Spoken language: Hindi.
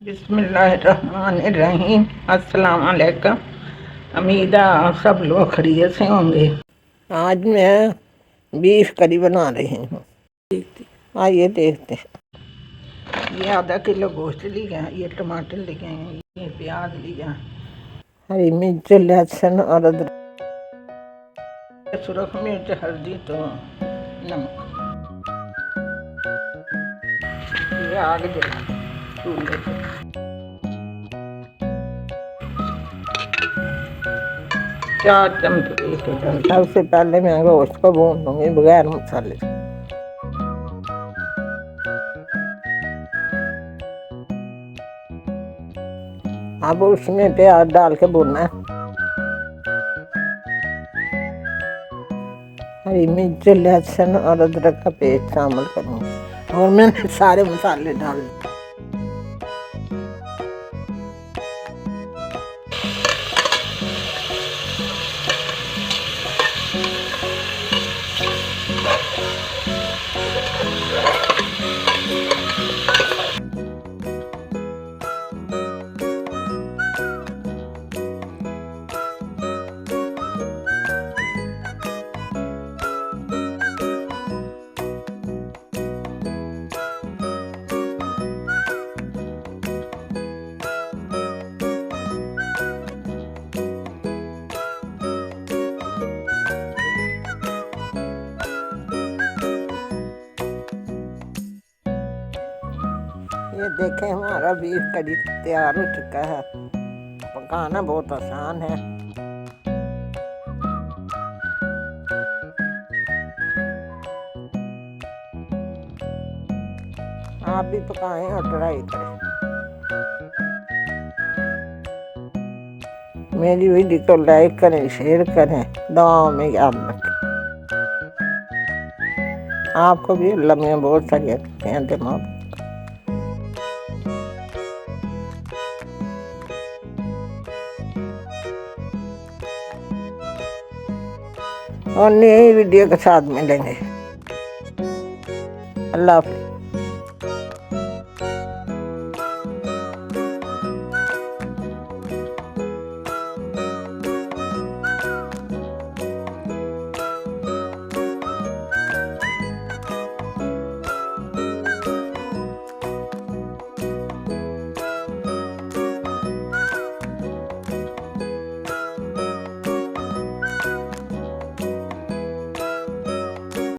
बिस्मिल्लाहिर्रहमानिर्रहीम। अस्सलाम वालेकुम। उम्मीद है आप सब लोग खैरियत से होंगे। आज मैं बीफ करी बना रही हूँ। आइए देखते हैं। ये आधा किलो गोश्त लिया है, ये टमाटर लिए हैं, ये प्याज लिया, हरी मिर्च, लहसुन और अदरक, सुरख मिर्च, हल्दी तो नमक। ये आग जला चूल्हे पे। चार चम्मच एक चम्मच। सबसे पहले मैं गोश्त को भून लूँगी बगैर मसाले। अब उसमें प्याज डाल के भूनना है। हरी मिर्च, लहसुन और अदरक का पेस्ट शामिल करूँगी और मैंने सारे मसाले डाल दिए। ये देखें हमारा बीफ करी तैयार हो चुका है। पकाना बहुत आसान है। आप भी पकाएं और ट्राई करें। मेरी वीडियो को लाइक करें, शेयर करें, दुआओं में याद रखें। आपको भी अल्लाह में बहुत सारी अच्छी दिमाग। और नई वीडियो के साथ मिलेंगे। अल्लाह हाफ़िज़।